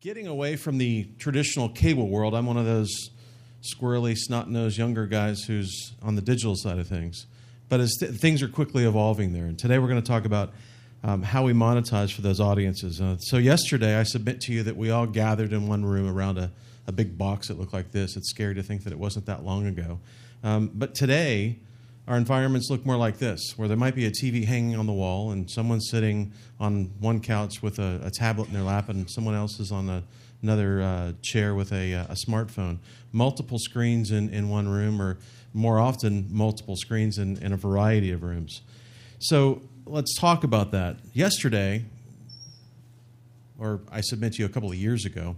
Getting away from the traditional cable world, I'm one of those squirrely, snot-nosed younger guys who's on the digital side of things. But as things are quickly evolving there. And today we're going to talk about how we monetize for those audiences. So yesterday I submit to you that we all gathered in one room around a big box that looked like this. It's scary to think that it wasn't that long ago. But today our environments look more like this, where there might be a TV hanging on the wall and someone sitting on one couch with a tablet in their lap and someone else is on another chair with a smartphone. Multiple screens in one room, or more often, multiple screens in a variety of rooms. So let's talk about that. Yesterday, or I submit to you a couple of years ago,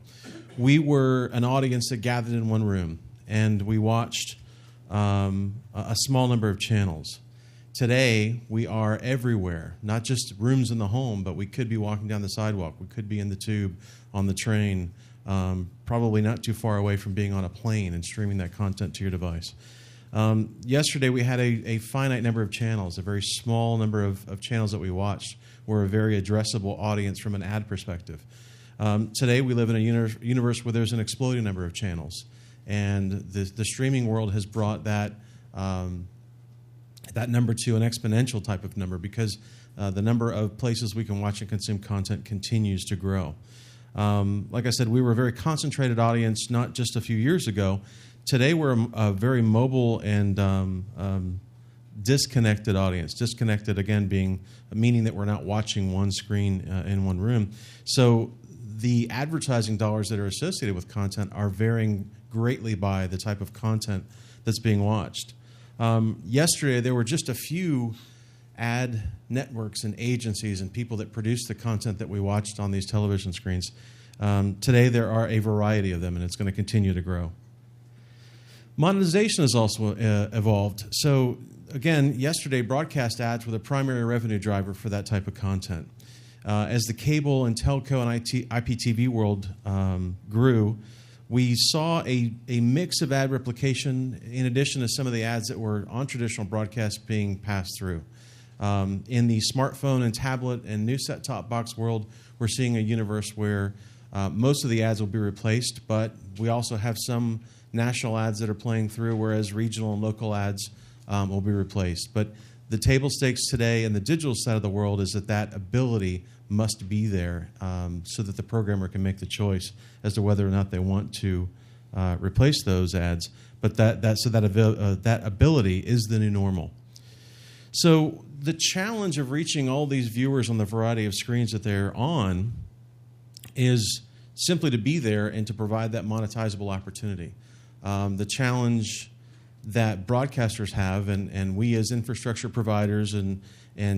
we were an audience that gathered in one room, and we watched a small number of channels. Today, we are everywhere, not just rooms in the home, but we could be walking down the sidewalk. We could be in the tube, on the train, probably not too far away from being on a plane and streaming that content to your device. Yesterday, we had a finite number of channels, a very small number of channels that we watched. We're a very addressable audience from an ad perspective. Today, we live in a universe where there's an exploding number of channels. And the streaming world has brought that number to an exponential type of number because the number of places we can watch and consume content continues to grow. Like I said, we were a very concentrated audience not just a few years ago. Today we're a very mobile and disconnected audience. Disconnected, again, meaning that we're not watching one screen in one room. So the advertising dollars that are associated with content are varying greatly by the type of content that's being watched. Yesterday, there were just a few ad networks and agencies and people that produce the content that we watched on these television screens. Today, there are a variety of them, and it's going to continue to grow. Monetization has also evolved. So, again, yesterday, broadcast ads were the primary revenue driver for that type of content. As the cable and telco and IPTV world grew, we saw a mix of ad replication in addition to some of the ads that were on traditional broadcast being passed through. In the smartphone and tablet and new set-top box world, we're seeing a universe where most of the ads will be replaced, but we also have some national ads that are playing through, whereas regional and local ads will be replaced. But the table stakes today in the digital side of the world is that ability must be there so that the programmer can make the choice as to whether or not they want to replace those ads. But that ability is the new normal. So the challenge of reaching all these viewers on the variety of screens that they're on is simply to be there and to provide that monetizable opportunity. The challenge that broadcasters have, and we as infrastructure providers and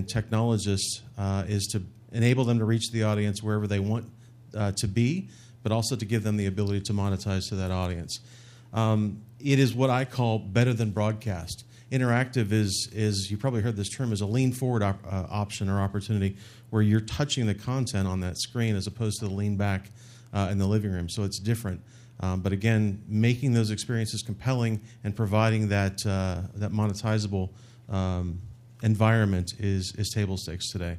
technologists, is to enable them to reach the audience wherever they want to be, but also to give them the ability to monetize to that audience. It is what I call better than broadcast. Interactive is you probably heard this term, is a lean forward option or opportunity where you're touching the content on that screen as opposed to the lean back in the living room. So it's different. But again, making those experiences compelling and providing that monetizable environment is table stakes today.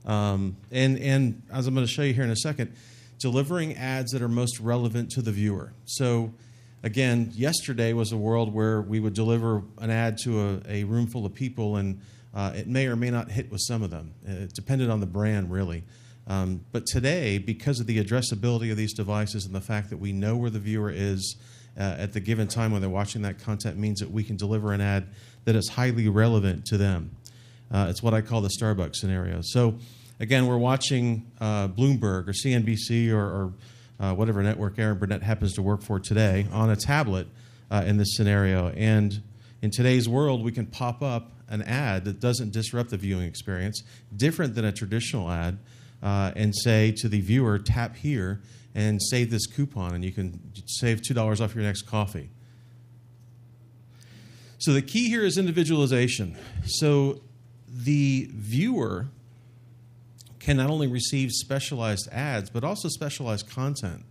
And as I'm going to show you here in a second, delivering ads that are most relevant to the viewer. So again, yesterday was a world where we would deliver an ad to a room full of people, and it may or may not hit with some of them. It depended on the brand, really. But today, because of the addressability of these devices and the fact that we know where the viewer is at the given time when they're watching that content, means that we can deliver an ad that is highly relevant to them. It's what I call the Starbucks scenario. So, again, we're watching Bloomberg or CNBC or whatever network Aaron Burnett happens to work for today on a tablet in this scenario. And in today's world, we can pop up an ad that doesn't disrupt the viewing experience, different than a traditional ad, and say to the viewer, tap here and save this coupon, and you can save $2 off your next coffee. So the key here is individualization. So the viewer can not only receive specialized ads, but also specialized content.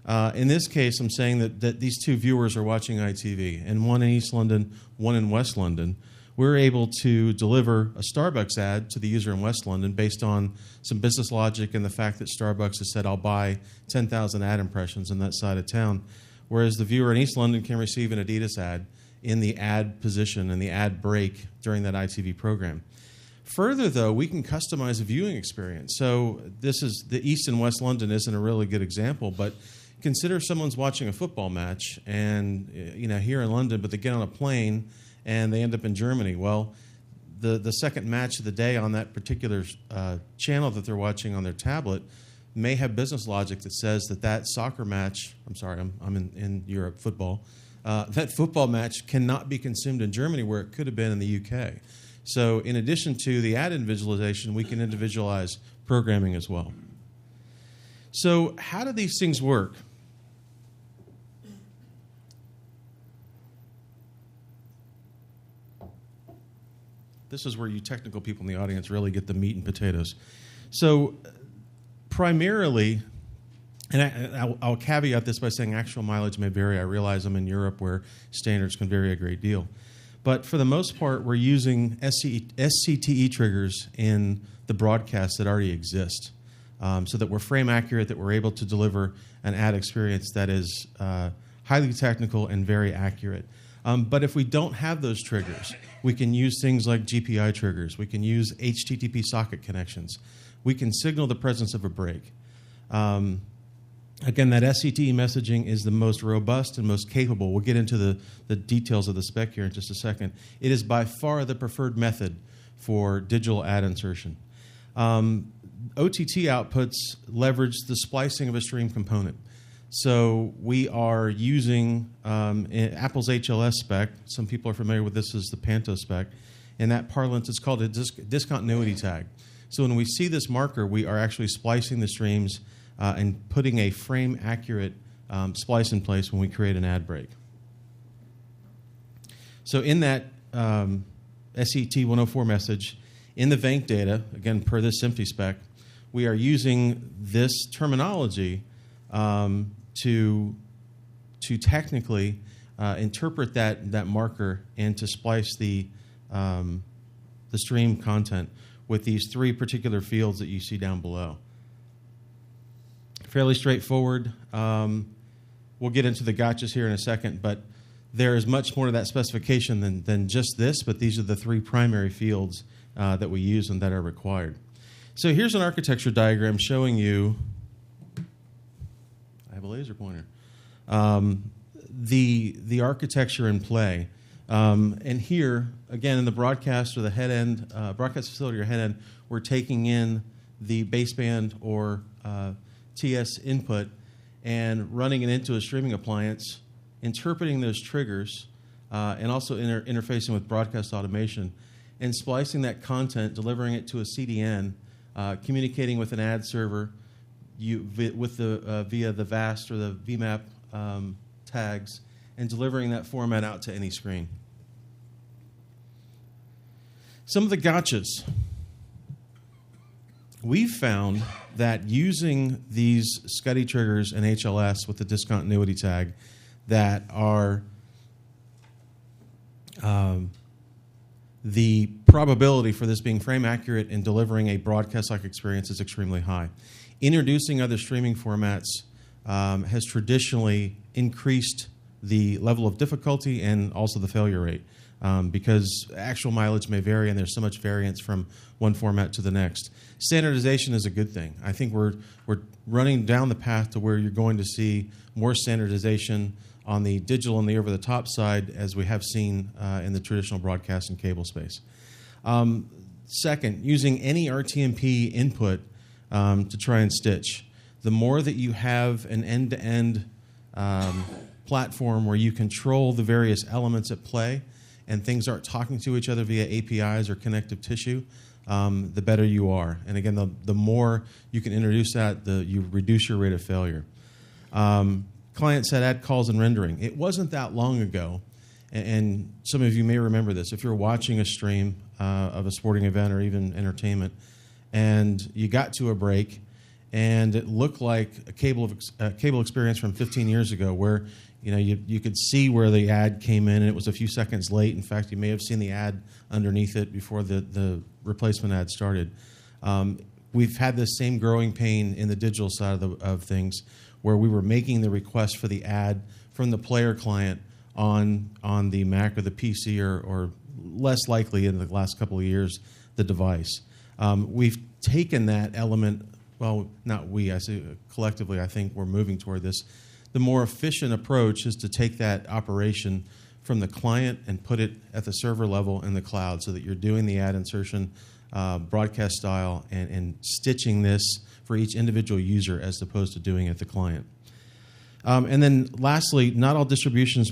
In this case, I'm saying that these two viewers are watching ITV, and one in East London, one in West London. we're able to deliver a Starbucks ad to the user in West London based on some business logic and the fact that Starbucks has said, I'll buy 10,000 ad impressions in that side of town, whereas the viewer in East London can receive an Adidas ad in the ad position and the ad break during that ITV program. Further, though, we can customize a viewing experience. So this is the East and West London isn't a really good example, but consider if someone's watching a football match and here in London, but they get on a plane and they end up in Germany. Well, the second match of the day on that particular channel that they're watching on their tablet may have business logic that says that soccer match, I'm in Europe, football, that football match cannot be consumed in Germany where it could have been in the UK. So in addition to the ad individualization, we can individualize programming as well. So how do these things work? This is where you technical people in the audience really get the meat and potatoes. So primarily, and I'll caveat this by saying actual mileage may vary. I realize I'm in Europe where standards can vary a great deal. But for the most part, we're using SCTE triggers in the broadcasts that already exist so that we're frame accurate, that we're able to deliver an ad experience that is highly technical and very accurate. But if we don't have those triggers, we can use things like GPI triggers. We can use HTTP socket connections. We can signal the presence of a break. Again, that SCTE messaging is the most robust and most capable. We'll get into the details of the spec here in just a second. It is by far the preferred method for digital ad insertion. OTT outputs leverage the splicing of a stream component. So we are using Apple's HLS spec. Some people are familiar with this as the Panto spec. In that parlance, it's called a discontinuity tag. So when we see this marker, we are actually splicing the streams and putting a frame-accurate splice in place when we create an ad break. So in that SET 104 message, in the VANC data, again, per this SMPTE spec, we are using this terminology to technically interpret that marker and to splice the stream content with these three particular fields that you see down below. Fairly straightforward. We'll get into the gotchas here in a second, but there is much more to that specification than just this, but these are the three primary fields that we use and that are required. So here's an architecture diagram showing you, I have a laser pointer, the architecture in play. And here, again, in the broadcast or the head end, broadcast facility or head end, we're taking in the baseband or TS input and running it into a streaming appliance, interpreting those triggers, and also interfacing with broadcast automation, and splicing that content, delivering it to a CDN, communicating with an ad server via the VAST or the VMAP tags, and delivering that format out to any screen. Some of the gotchas. We've found that using these SCTE triggers and HLS with the discontinuity tag that are the probability for this being frame accurate and delivering a broadcast-like experience is extremely high. Introducing other streaming formats has traditionally increased the level of difficulty and also the failure rate because actual mileage may vary and there's so much variance from one format to the next. Standardization is a good thing. I think we're running down the path to where you're going to see more standardization on the digital and the over-the-top side as we have seen in the traditional broadcast and cable space. Second, using any RTMP input to try and stitch. The more that you have an end-to-end platform where you control the various elements at play and things aren't talking to each other via APIs or connective tissue, the better you are. And again, the more you can introduce that, you reduce your rate of failure. Client-side ad calls and rendering. It wasn't that long ago, and some of you may remember this, if you're watching a stream of a sporting event or even entertainment, and you got to a break, and it looked like a cable experience from 15 years ago where You could see where the ad came in, and it was a few seconds late. In fact, you may have seen the ad underneath it before the replacement ad started. We've had this same growing pain in the digital side of things, where we were making the request for the ad from the player client on the Mac or the PC, or less likely in the last couple of years, the device. We've taken that element, well, not we, I say collectively, I think we're moving toward this. The more efficient approach is to take that operation from the client and put it at the server level in the cloud, so that you're doing the ad insertion broadcast style and stitching this for each individual user as opposed to doing it at the client. And then lastly, not all distribution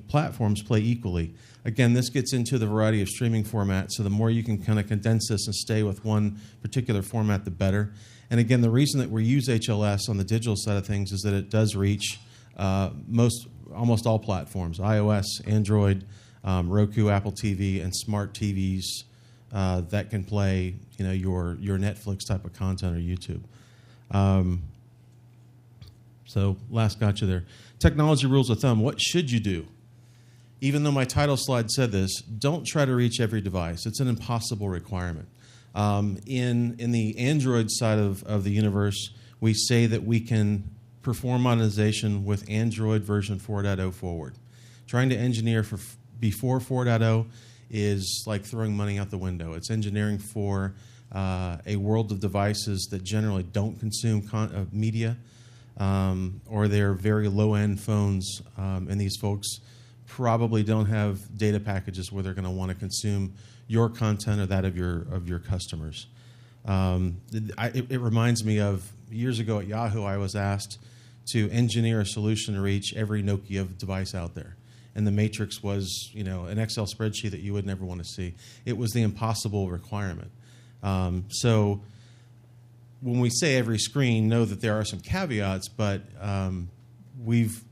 platforms play equally. Again, this gets into the variety of streaming formats, so the more you can kind of condense this and stay with one particular format, the better. And again, the reason that we use HLS on the digital side of things is that it does reach almost all platforms: iOS, Android, Roku, Apple TV, and smart TVs that can play your Netflix type of content or YouTube. So last gotcha there. Technology rules of thumb. What should you do? Even though my title slide said this, don't try to reach every device. It's an impossible requirement. In the Android side of the universe, we say that we can perform monetization with Android version 4.0 forward. Trying to engineer for before 4.0 is like throwing money out the window. It's engineering for a world of devices that generally don't consume media, or they're very low-end phones, and these folks probably don't have data packages where they're going to want to consume your content or that of your customers. It reminds me of years ago at Yahoo, I was asked to engineer a solution to reach every Nokia device out there. And the matrix was, an Excel spreadsheet that you would never want to see. It was the impossible requirement. So when we say every screen, know that there are some caveats, but we've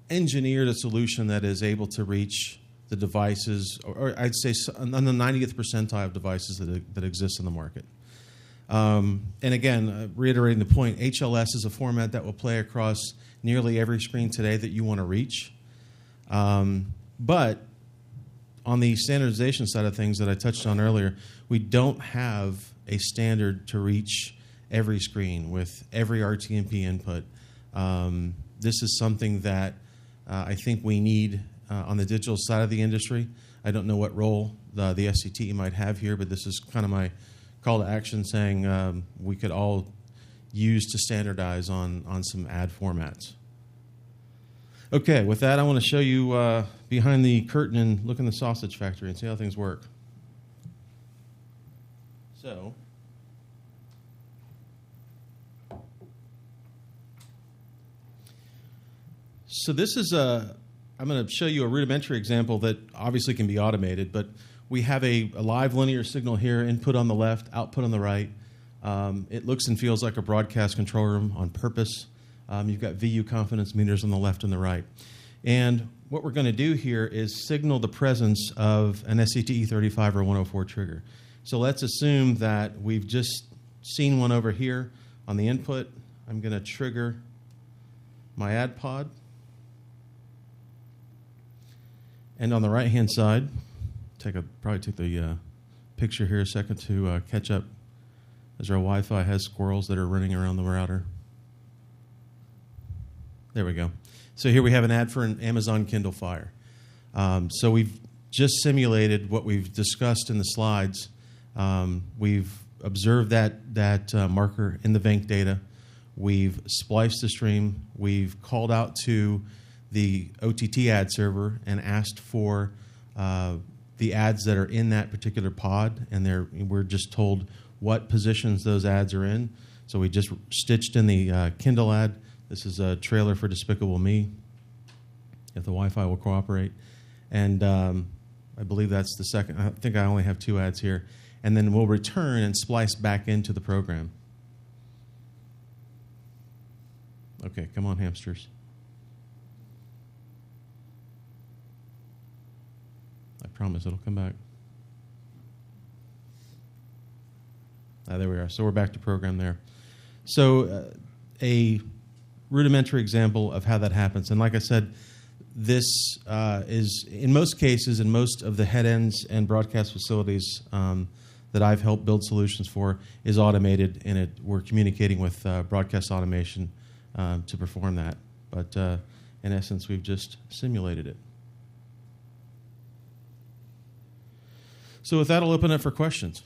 engineered a solution that is able to reach the devices, or I'd say on the 90th percentile of devices that exist in the market. And again, reiterating the point, HLS is a format that will play across nearly every screen today that you want to reach. But on the standardization side of things that I touched on earlier, we don't have a standard to reach every screen with every RTMP input. This is something that I think we need on the digital side of the industry. I don't know what role the SCTE might have here, but this is kind of my call to action, saying we could all use to standardize on some ad formats. Okay, with that, I want to show you behind the curtain and look in the sausage factory and see how things work. So this is I'm going to show you a rudimentary example that obviously can be automated, but we have a live linear signal here, input on the left, output on the right. It looks and feels like a broadcast control room on purpose. You've got VU confidence meters on the left and the right. And what we're going to do here is signal the presence of an SCTE 35 or 104 trigger. So let's assume that we've just seen one over here on the input. I'm going to trigger my ad pod. And on the right-hand side, probably take the picture here a second to catch up, as our Wi-Fi has squirrels that are running around the router. There we go. So here we have an ad for an Amazon Kindle Fire. So we've just simulated what we've discussed in the slides. We've observed that marker in the Venk data. We've spliced the stream. We've called out to the OTT ad server and asked for the ads that are in that particular pod, and we're just told what positions those ads are in. So we just stitched in the Kindle ad. This is a trailer for Despicable Me, if the Wi-Fi will cooperate. And I believe that's the second. I think I only have 2 ads here. And then we'll return and splice back into the program. Okay, come on, hamsters. I promise it'll come back. There we are. So we're back to program there. So a rudimentary example of how that happens. And like I said, this is, in most cases, in most of the head ends and broadcast facilities that I've helped build solutions for, is automated, and we're communicating with broadcast automation to perform that. But in essence, we've just simulated it. So with that, I'll open up for questions.